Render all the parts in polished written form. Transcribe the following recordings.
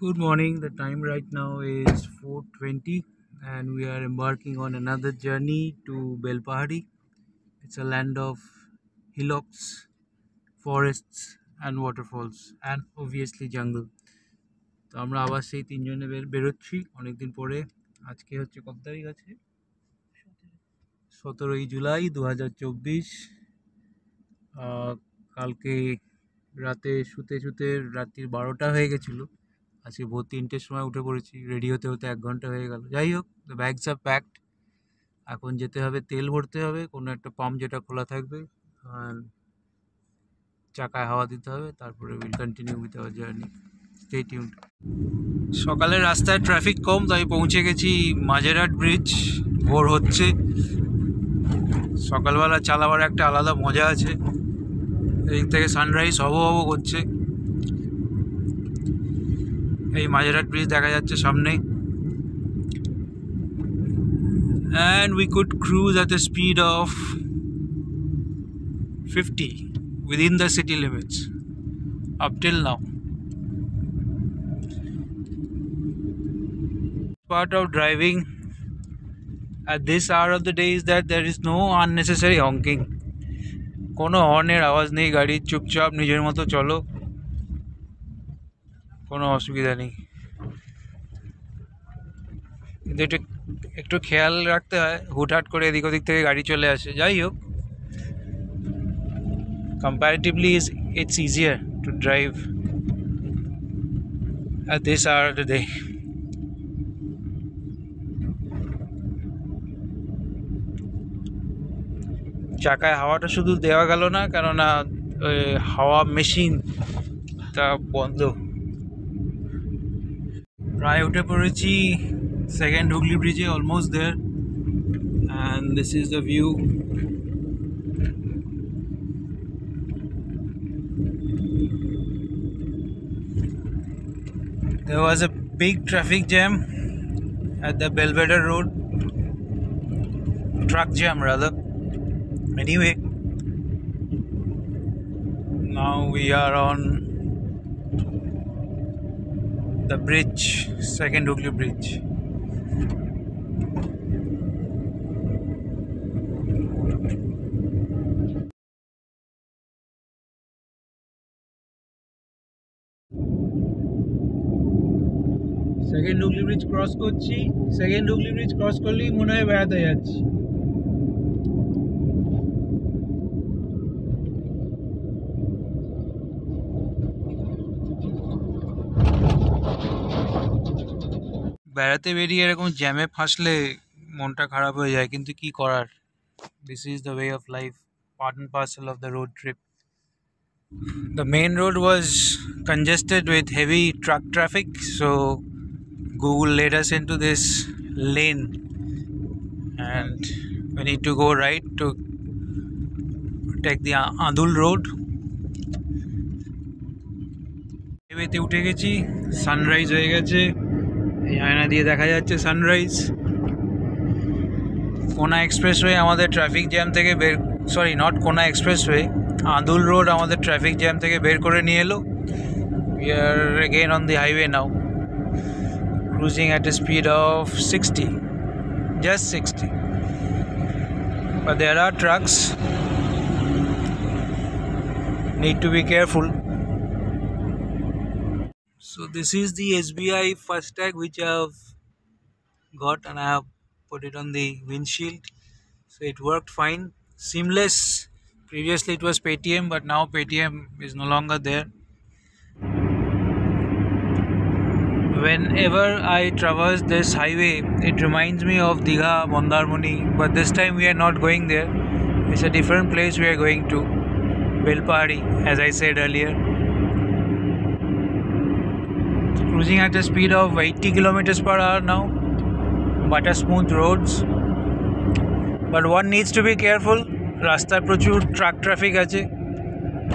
Good morning. The time right now is 4:20 and we are embarking on another journey to Belpahari. It's a land of hillocks, forests and waterfalls and obviously jungle. তো আমরা আবার সেই তিনজনে বেরোচ্ছি অনেকদিন পরে। আজকে হচ্ছে কত তারিখ আছে? 17ই জুলাই 2024। কালকে রাতে শুতে শুতে রাত্রির 12টা হয়ে গেছিলো। আজকে ভোর 3টের সময় উঠে পড়েছি, রেডি হতে হতে 1 ঘন্টা হয়ে গেল। যাই হোক, দ্য ব্যাগস আর প্যাকড। এখন যেতে হবে, তেল ভরতে হবে কোনো একটা পাম্প যেটা খোলা থাকবে, আর চাকায় হাওয়া দিতে হবে, তারপরে will continue with our journey. Stay tuned. সকালে রাস্তায় ট্রাফিক কম, তাই পৌঁছে গেছি মাঝেরহাট ব্রিজ। ভোর হচ্ছে, সকালবেলা চালাবার একটা আলাদা মজা আছে। এদিক থেকে সানরাইজ হব হব করছে। এই মাঝেরহাট ব্রিজ দেখা যাচ্ছে সামনে। And we could cruise at a speed of 50 within the city limits up till now. Part of driving at this hour of the day is that there is no unnecessary honking. কোনো হর্নের আওয়াজ নেই, গাড়ির চুপচাপ নিজের মতো চলো, কোনো অসুবিধা নেই। কিন্তু একটু খেয়াল রাখতে হয়, হুটহাট করে এদিক ওদিক থেকে গাড়ি চলে আসে। যাই হোক, comparatively it's easier to drive at this hour of the day. চাকায় হাওয়াটা শুধু দেওয়া গেল না, কেননা হাওয়া মেশিনটা বন্ধ। প্রায় উঠে পড়েছি সেকেন্ড হুগলি ব্রিজে, almost there, and this is the view. There was a big traffic jam at the Belvedere Road, truck jam rather. Anyway, now we are on the bridge, second Hooghly Bridge. Second Hooghly bridge cross করছি। Second Hooghly bridge cross করলেই মনে হয় বেড়াতে যাচ্ছি। বেড়াতে বেরিয়ে এরকম জ্যামে ফাঁসলে মনটা খারাপ হয়ে যায়, কিন্তু কি করার, this is the way of life, part and parcel of the road trip. The main road was congested with heavy truck traffic, so Google led us into this lane and we need to go right to take the Andul road. হাইওয়েতে উঠে গেছি, sunrise হয়ে গেছে, এই আয়না দিয়ে দেখা যাচ্ছে সানরাইজ। কোনা এক্সপ্রেসওয়ে আমাদের ট্রাফিক জ্যাম থেকে নট কোনা এক্সপ্রেসওয়ে, আন্দুল রোড আমাদের ট্রাফিক জ্যাম থেকে বের করে নিয়ে এলো। We are again on the highway now, cruising at a speed of 60, just 60. But there are trucks, need to be careful. So this is the SBI FASTag which I have got, and I have put it on the windshield, so it worked fine, seamless. Previously it was Paytm, but now Paytm is no longer there. Whenever I traverse this highway, it reminds me of Digha, Mondarmoni, but this time we are not going there. It's a different place we are going to, Belpahari, as I said earlier. Cruising at a speed of 80 kilometers per hour now, butter smooth roads, but one needs to be careful. রাস্তায় প্রচুর truck traffic আছে,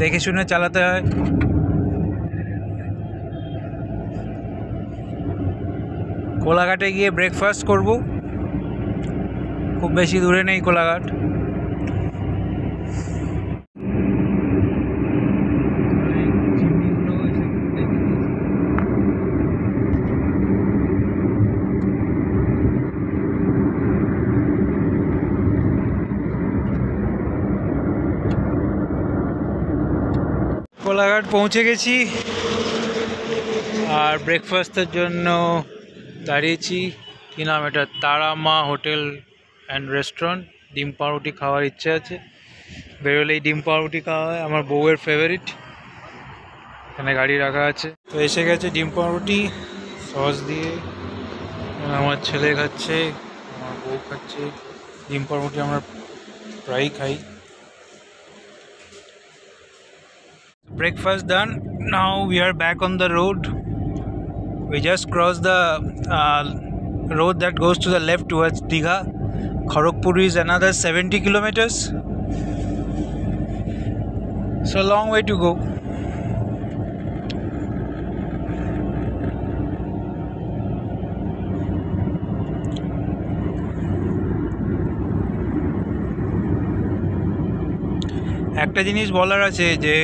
দেখে শুনে চালাতে হয়। কোলাঘাটে গিয়ে breakfast করব, খুব বেশি দূরে নেই কোলাঘাট। কোলাঘাট পৌঁছে গেছি আর ব্রেকফাস্টের জন্য দাঁড়িয়েছি। কি নাম এটা, তারামা হোটেল অ্যান্ড রেস্টুরেন্ট। ডিম পাউরুটি খাওয়ার ইচ্ছে আছে, বেরোলেই ডিম পাউরুটি খাওয়া হয়, আমার বউয়ের ফেভারিট। এখানে গাড়ি রাখা আছে, তো এসে গেছে ডিম পাউরুটি সস দিয়ে। আমার ছেলে খাচ্ছে, আমার বউ খাচ্ছে। ডিম পাউরুটি আমরা প্রায়ই খাই। Breakfast done. Now we are back on the road. We just crossed the road that goes to the left towards Digha. Kharagpur is another 70 kilometers. So long way to go. একটা জিনিস বলার আছে যে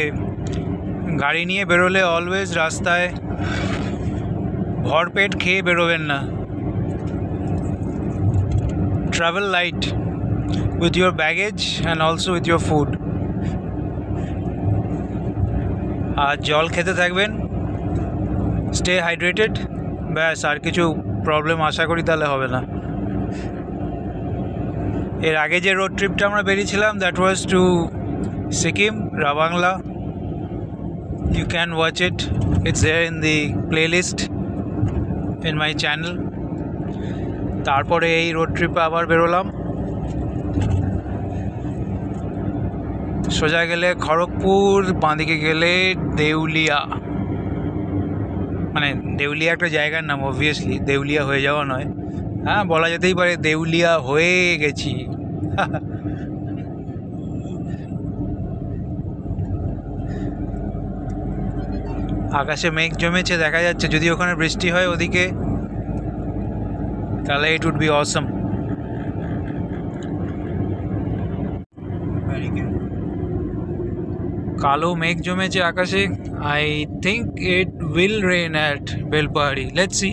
গাড়ি নিয়ে বেরোলে অলওয়েজ রাস্তায় ভরপেট খেয়ে বেরোবেন না। Travel light with your baggage and also with your food. আর জল খেতে থাকবেন, স্টে হাইড্রেটেড, ব্যাস। আর কিছু প্রবলেম আশা করি তাহলে হবে না। এর আগে যে রোড ট্রিপটা আমরা বেরিয়েছিলাম, that was to Sikkim, Ravangla. You can watch it. It's there in the playlist in my channel. তারপরে এই রোড ট্রিপে আবার বেরোলাম। সোজা গেলে খড়গপুর, বাঁদিকে গেলে দেউলিয়া। মানে দেউলিয়া একটা জায়গার নাম, অবভিয়াসলি দেউলিয়া হয়ে যাওয়া নয়। হ্যাঁ, বলা যেতেই পারে দেউলিয়া হয়ে গেছি। আকাশে মেঘ জমেছে, দেখা যাচ্ছে যদি ওখানে বৃষ্টি হয় ওদিকে, তাহলে ইট উড বি অসম। কালো মেঘ জমেছে আকাশে। I think it will rain at Belpahari, let's see.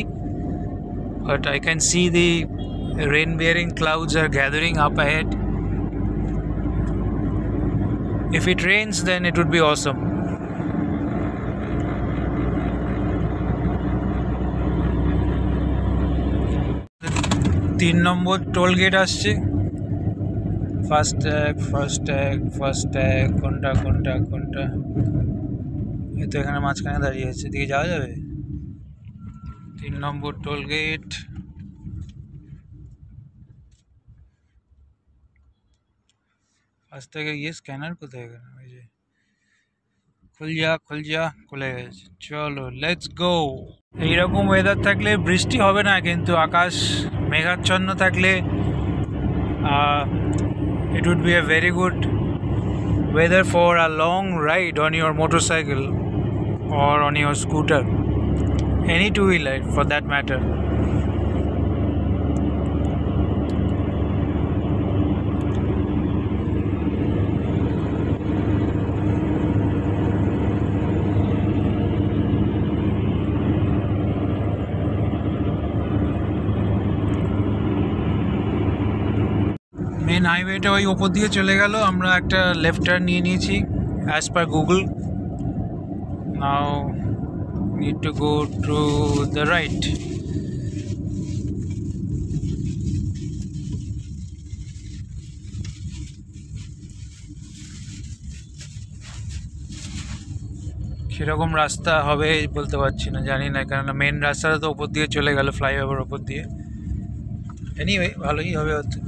But I can see the rain bearing clouds are gathering up ahead. If it rains then it would be awesome. 3 number toll gate আসছে। FASTag কোনটা এই তো এখানে মাঝখানে দাঁড়িয়ে আছে, এদিকে যাওয়া যাবে। 3 নম্বর টোল গেট। ফাস্ট্যাগে গিয়ে স্ক্যানার কোথায় গেল? ওই যে খুল যা খুলে গেছে। চলো লেটস গো। এইরকম ওয়েদার থাকলে বৃষ্টি হবে না, কিন্তু আকাশ মেঘাচ্ছন্ন থাকলে it would be a very good weather for a long ride on your motorcycle or on your scooter, any two-wheeler for that matter. Main হাইওয়েটা ওই ওপর দিয়ে চলে গেল, আমরা একটা লেফট টার্ন নিয়ে নিয়েছি as per Google. Now need to go to the right. সেরকম রাস্তা হবে বলতে পারছি না, জানি না, কেননা মেন রাস্তাটা তো ওপর দিয়ে চলে গেল, ফ্লাইওভার ওপর দিয়ে। এনিওয়ে ভালোই হবে হয়তো।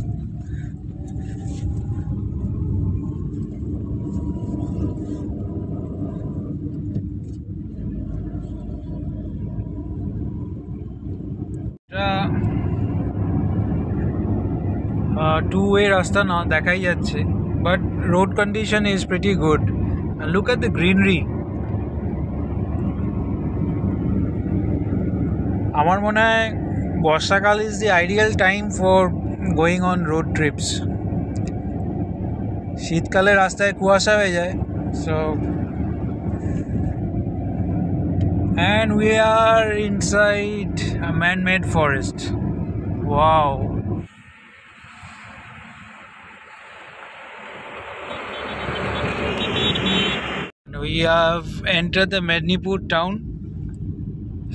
two-way রাস্তা না দেখাই যাচ্ছে, but road condition is pretty good. Look at the greenery. আমার মনে হয় বর্ষাকাল is the ideal time for going on road TRIPS. শীতকালে রাস্তায় কুয়াশা হয়ে যায়। So and we are inside a man-made forest. Wow. We have entered the Mednipur town.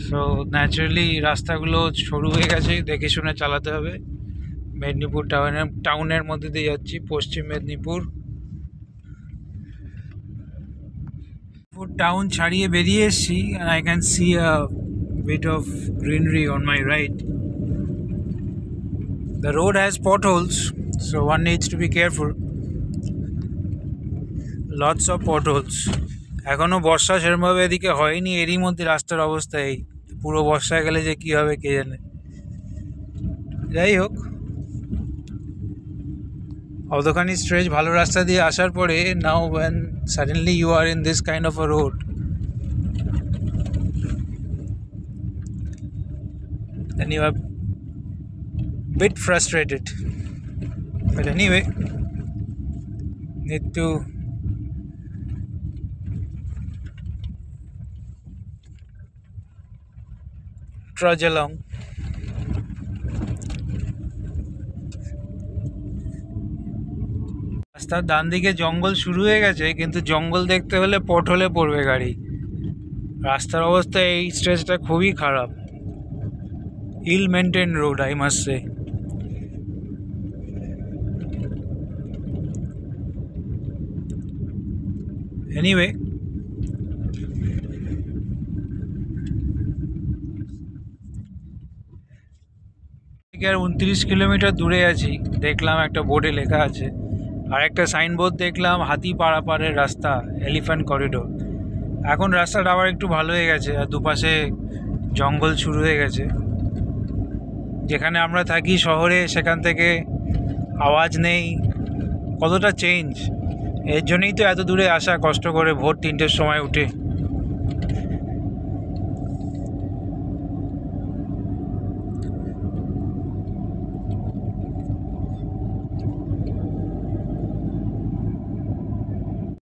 So naturally রাস্তাগুলো সরু হয়ে গেছে, দেখে শুনে চালাতে হবে। মেদিনীপুর টাউনের মধ্যে দিয়ে যাচ্ছি, পশ্চিম মেদিনীপুর টাউন ছাড়িয়ে বেরিয়ে এসেছি, and I can see a bit of greenery on my right. The road has potholes, so one needs to be careful. Lots of potholes. এখনো বর্ষা সেরকমভাবে এদিকে হয়নি, এরই মধ্যে রাস্তার অবস্থা এই। পুরো বর্ষা গেলে যে কি হবে কে জানে। যাই হোক, অতখানি স্ট্রেচ ভালো রাস্তা দিয়ে আসার পরে, now when suddenly you are in this kind of a road, then you are bit frustrated. But anyway, need to trudge along. রাস্তার ডান দিকে জঙ্গল শুরু হয়ে গেছে, কিন্তু জঙ্গল দেখতে হলে পটহোলে পড়বে গাড়ি। রাস্তার অবস্থা এই স্ট্রেচটা খুবই খারাপ। Ill maintain road, I must say. Anyway, 29 kilometre দূরে আছি। দেখলাম একটা বোর্ডে লেখা আছে, আর একটা সাইনবোর্ড দেখলাম, হাতি পারাপারের রাস্তা, এলিফ্যান্ট করিডোর। এখন রাস্তাটা আবার একটু ভালো হয়ে গেছে, আর দুপাশে জঙ্গল শুরু হয়ে গেছে। যেখানে আমরা থাকি শহরে, সেখান থেকে আওয়াজ নেই, কতটা চেঞ্জ। এর জন্যই তো এত দূরে আসা কষ্ট করে, ভোর 3টের সময় উঠে।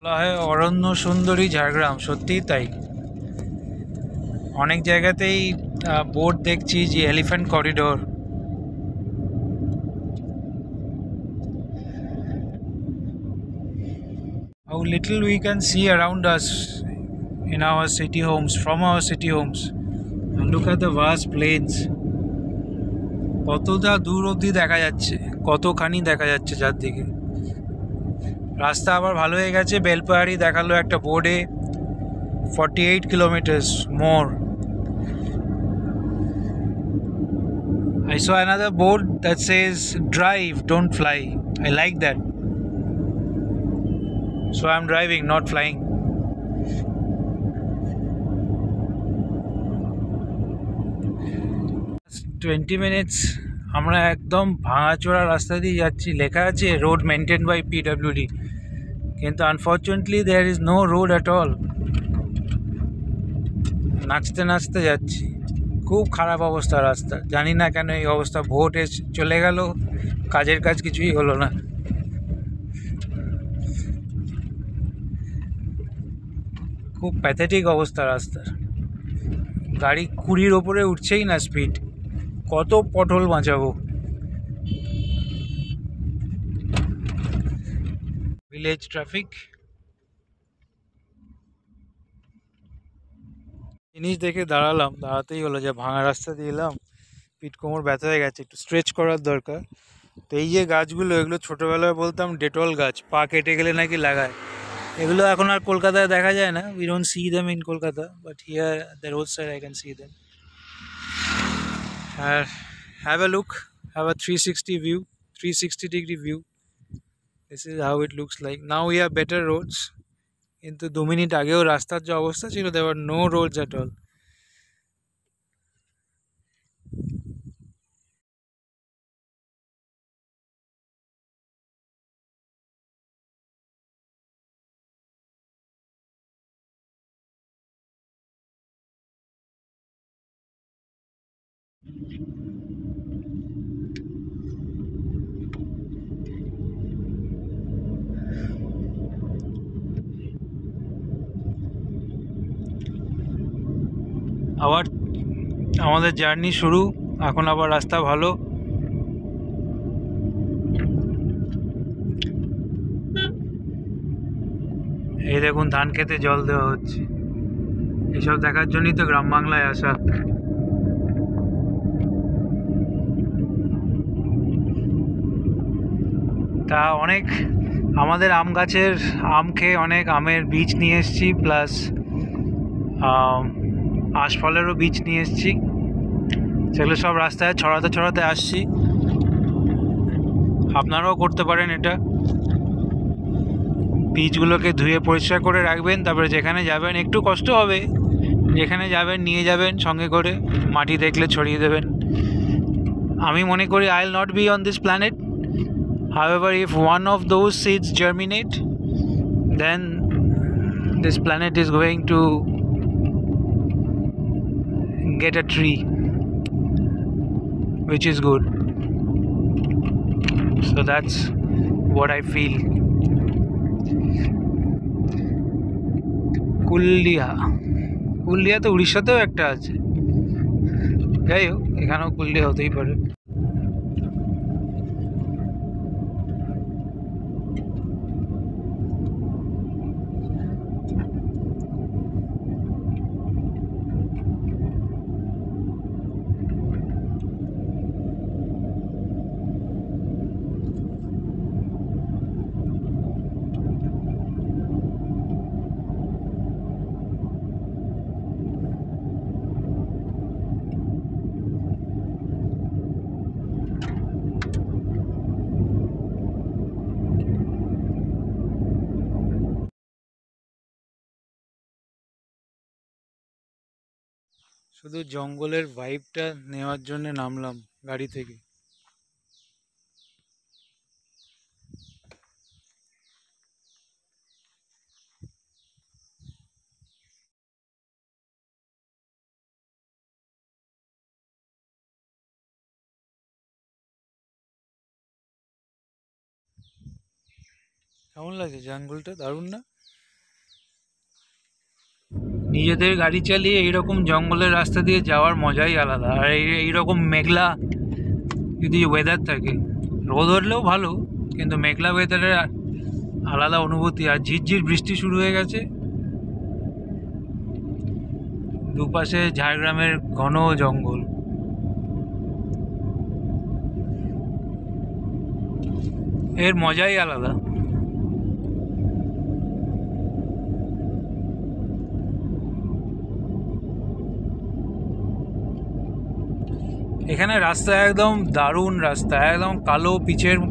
বলা হয় অরণ্য সুন্দরী ঝাড়গ্রাম, সত্যিই তাই। অনেক জায়গাতেই বোর্ড দেখছি যে elephant corridor. How little we can see around us in our city homes, from our city homes. And look at the vast plains. কতটা দূর অবধি দেখা যাচ্ছে, কতখানি দেখা যাচ্ছে চারদিকে। রাস্তা আবার ভালো হয়ে গেছে, বেলপাহাড়ি দেখালো একটা বোর্ডে, 48 kilometers more. I saw another board that says drive, don't fly. I like that. So I'm driving, not flying. 20 minutes আমরা একদম ভাঙাচোরা রাস্তা দিয়ে যাচ্ছি। লেখা আছে রোড মেনটেন বাই PWD, কিন্তু unfortunately there is no road at all. নাচতে নাচতে যাচ্ছি, খুব খারাপ অবস্থা রাস্তা। জানি না কেন এই অবস্থা। ভোট চলে গেল, কাজের কাজ কিছুই হলো না। খুব প্যাথেটিক অবস্থা রাস্তার। গাড়ি 20-র ওপরে উঠছেই না স্পিড। কত পটহোল বাঁচাবো। Village traffic. জিনিস দেখে দাঁড়াতেই হলো, যে ভাঙা রাস্তা দিয়ে এলাম, পিঠ কোমর ব্যথা হয়ে গেছে, একটু স্ট্রেচ করার দরকার। তো এই যে গাছগুলো, এগুলো ছোটোবেলায় বলতাম ডেটল গাছ, পা কেটে গেলে নাকি লাগায়। এগুলো এখন আর কলকাতায় দেখা যায় না। We don't see them in Kolkata, but here the road side I can see them. আর have a look, have a 360 degree view. This is how it looks like. Now we have better roads. কিন্তু 2 minute আগেও রাস্তার যে অবস্থা ছিল, there were no roads at all. আবার আমাদের journey শুরু। এখন আবার রাস্তা ভালো। এই দেখুন ধান খেতে জল দেওয়া হচ্ছে, এসব দেখার জন্যই তো গ্রাম বাংলায় আসা। তা অনেক আমাদের আম গাছের আম খেয়ে অনেক আমের বীজ নিয়ে এসেছি, প্লাস আশফলেরও বীজ নিয়ে এসেছি। সেগুলো সব রাস্তায় ছড়াতে ছড়াতে আসছি। আপনারাও করতে পারেন এটা। বীজগুলোকে ধুয়ে পরিষ্কার করে রাখবেন, তারপরে যেখানে যাবেন একটু কষ্ট হবে, যেখানে যাবেন নিয়ে যাবেন সঙ্গে করে, মাটি দেখলে ছড়িয়ে দেবেন। আমি মনে করি I will not be on this planet, however if one of those seeds germinate, then this planet is going to get a tree, which is good. So that's what I feel. কুলডিয়া তো উড়িষ্যাতেও একটা আছে, যাই হোক এখানেও কুলডিয়া হতেই পারে। শুধু জঙ্গলের ভাইবটা নেওয়ার জন্য নামলাম গাড়ি থেকে। কেমন লাগে জঙ্গলটা? দারুণ না? নিজেদের গাড়ি চালিয়ে এইরকম জঙ্গলের রাস্তা দিয়ে যাওয়ার মজাই আলাদা। আর এইরকম মেঘলা যদি ওয়েদার থাকে, রোদ হলেও ভালো, কিন্তু মেঘলা ওয়েদারের আলাদা অনুভূতি। আর ঝিরঝির বৃষ্টি শুরু হয়ে গেছে, দুপাশে ঝাড়গ্রামের ঘন জঙ্গল। এর মজাই আলাদা। এখানে রাস্তা একদম দারুণ রাস্তা, একদম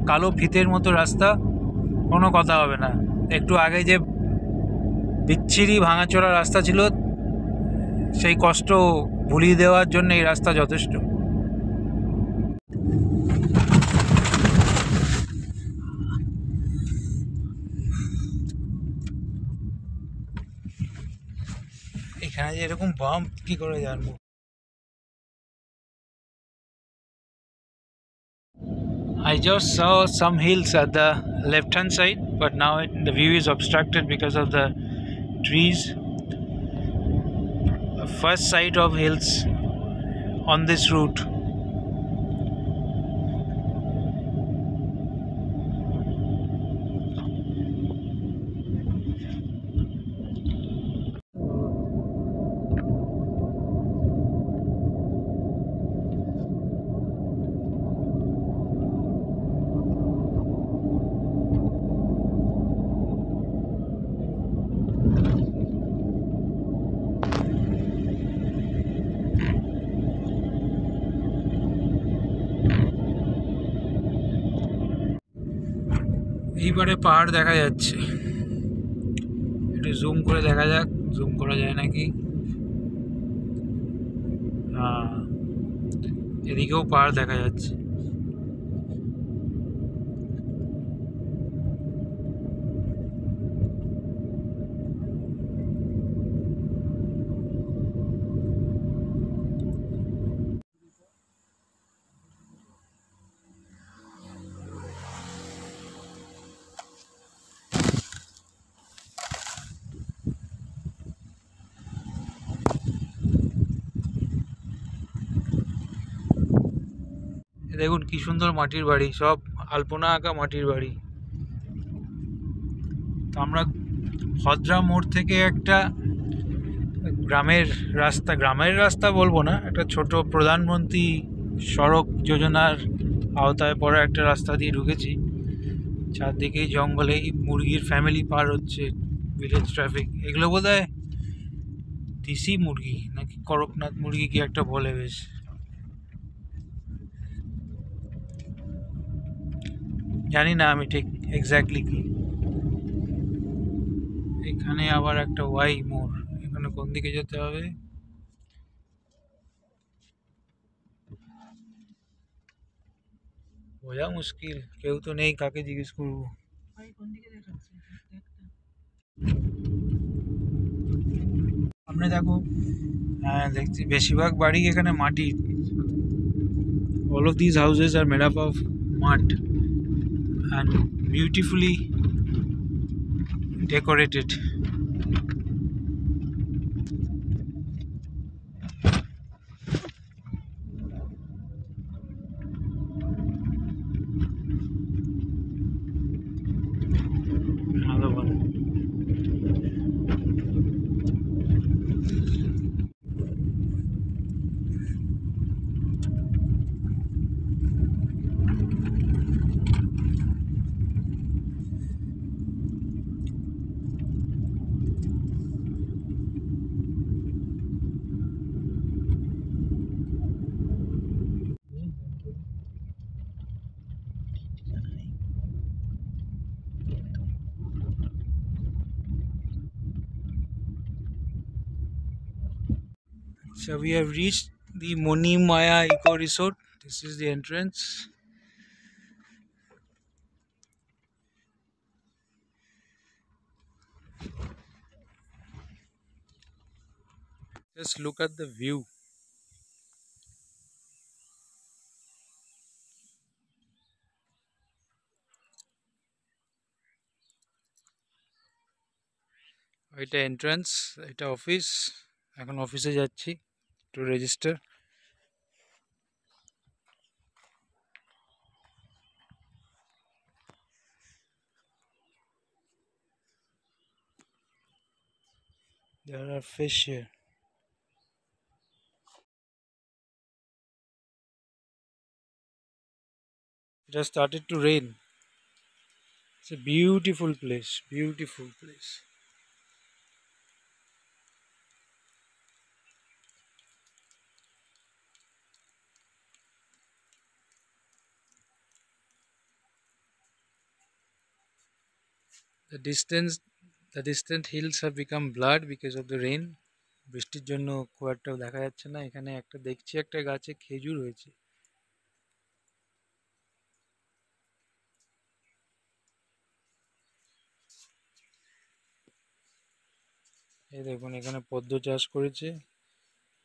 কালো ফিতের মতো রাস্তা, কোনো কথা হবে না। একটু আগে যে বিচ্ছিরি ভাঙাচোরা রাস্তা ছিল, সেই কষ্ট ভুলিয়ে দেওয়ার জন্য এই রাস্তা যথেষ্ট। এখানে যে এরকম বাম্প কি করে জানবো? I just saw some hills at the left hand side, but now the view is obstructed because of the trees. The first sight of hills on this route. এইবারে পাহাড় দেখা যাচ্ছে, একটু জুম করে দেখা যাক, জুম করা যায় নাকি। এদিকেও পাহাড় দেখা যাচ্ছে। দেখুন কি সুন্দর মাটির বাড়ি, সব আলপনা আঁকা মাটির বাড়ি। তো আমরা ভদ্রা মোড় থেকে একটা গ্রামের রাস্তা বলবো না, একটা ছোট প্রধানমন্ত্রী সড়ক যোজনার আওতায় পড়া একটা রাস্তা দিয়ে ঢুকেছি। চারদিকেই জঙ্গলে মুরগির ফ্যামিলি পার হচ্ছে, ভিলেজ ট্রাফিক। এগুলো বোধহয় দেশি মুরগি নাকি করকনাথ মুরগি কি একটা বলে, বেশ জানি না আমি ঠিক এক্স্যাক্টলি কি। এখানে আবার একটা ওয়াই মোড়, এখানে কোন দিকে যেতে হবে? বোঝা মুশকিল, কেউ তো নেই, কাকে জিজ্ঞেস করবো। সামনে দেখো, হ্যাঁ দেখছি বেশিরভাগ বাড়ি এখানে মাটির। All of these houses are made up of mud and beautifully decorated. Another one. So we have reached the Moni Maya Eco Resort. This is the entrance. Just look at the view. এটা entrance, এটা office. এখন অফিসে যাচ্ছি to register. There are fish here. It has started to rain. It's a beautiful place, beautiful place. The distant hills have become blurred because of the rain. বৃষ্টির জন্য খুব একটা দেখা যাচ্ছে না। এখানে একটা দেখছি একটা গাছে খেজুর হয়েছে। এই দেখুন এখানে পদ্ম চাষ করেছে,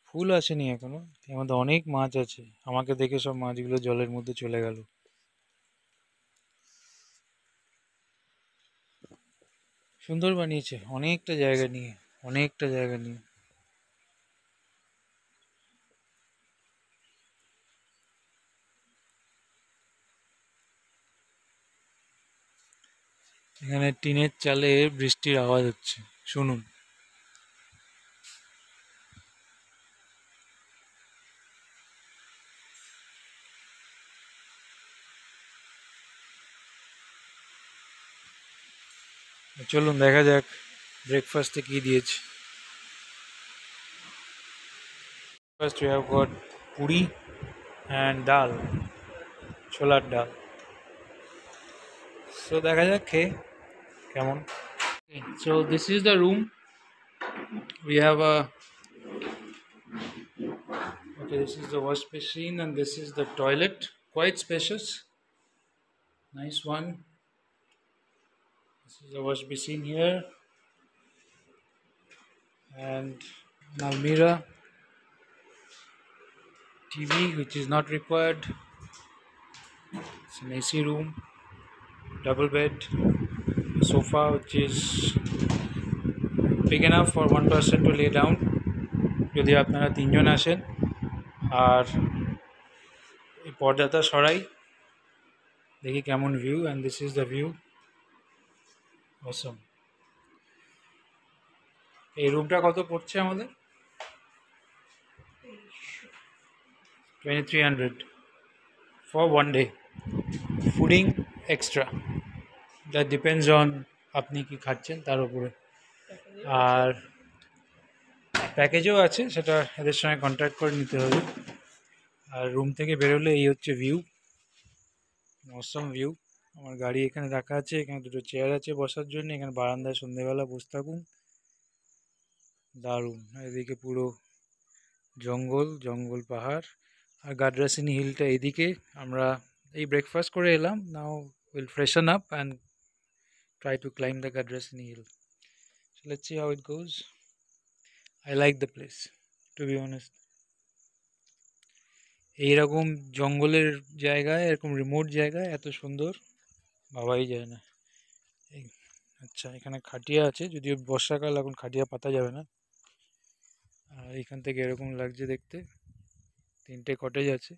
ফুল আসেনি এখনো। এর মধ্যে অনেক মাছ আছে, আমাকে দেখে সব মাছগুলো জলের মধ্যে চলে গেল। সুন্দর বানিয়েছে, অনেকটা জায়গা নিয়ে, অনেকটা জায়গা নিয়ে। এখানে টিনের চালে বৃষ্টির আওয়াজ হচ্ছে, শুনুন। চলুন দেখা যাক ব্রেকফাস্টে কি দিয়েছে। First we have got puri and dal, ছোলার ডাল। সো দেখা যাক খেয়ে কেমন। So this is the room. We have a okay, this is the wash machine and this is the toilet. Quite spacious, nice one. This is the wash machine here and an almirah, TV which is not required. It's an AC room, double bed, sofa which is big enough for one person to lay down যদি আপনারা তিনজন আসেন। আর এই পর্দাটা সরাই, দেখি কেমন view. And this is the view, Assam. এই রুমটা কত পড়ছে আমাদের? 2300 for 1 day. Fooding extra, that depends on আপনি কি খাচ্ছেন তার উপরে। আর প্যাকেজও আছে, সেটা এদের সঙ্গে কন্ট্যাক্ট করে নিতে হবে। আর রুম থেকে বেরোলে এই হচ্ছে ভিউ, অসম ভিউ। আমার গাড়ি এখানে রাখা আছে, এখানে দুটো চেয়ার আছে বসার জন্য, এখানে বারান্দায় সন্ধ্যেবেলা বসে থাকুন, দারুণ। এদিকে পুরো জঙ্গল জঙ্গল, পাহাড়। আর গাডরাসিনি হিলটা এদিকে। আমরা এই ব্রেকফাস্ট করে এলাম, now will ফ্রেশন up and try to climb the Gadrasini hill. So let's see how it goes. I like the place, to be honest. এইরকম জঙ্গলের জায়গায়, এরকম রিমোট জায়গায় এত সুন্দর ভাবাই যায় না। আচ্ছা, এখানে খাটিয়া আছে, যদিও বর্ষাকাল, এখন খাটিয়া পাতা যাবে না। আর এখান থেকে এরকম লাগছে দেখতে, 3টে কটেজ আছে।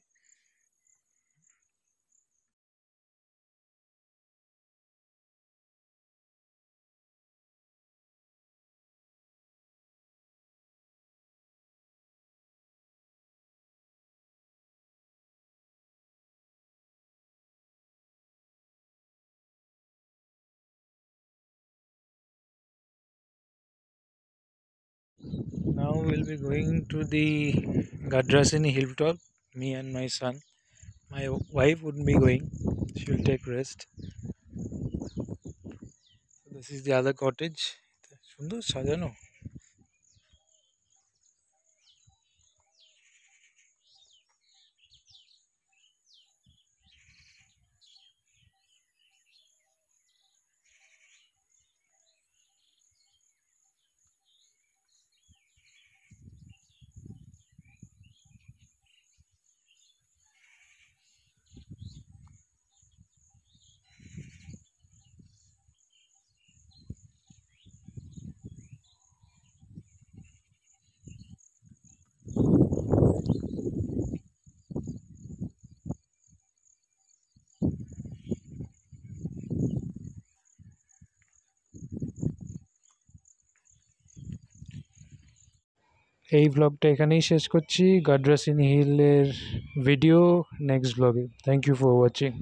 Now we'll be going to the Gadrasini hilltop, me and my son. My wife wouldn't be going, she will take rest. So this is the other cottage. সুন্দর সাজানো। এই ব্লগটা এখানেই শেষ করছি। গাডরাসিনি হিলের ভিডিও নেক্সট ব্লগে। Thank you for watching.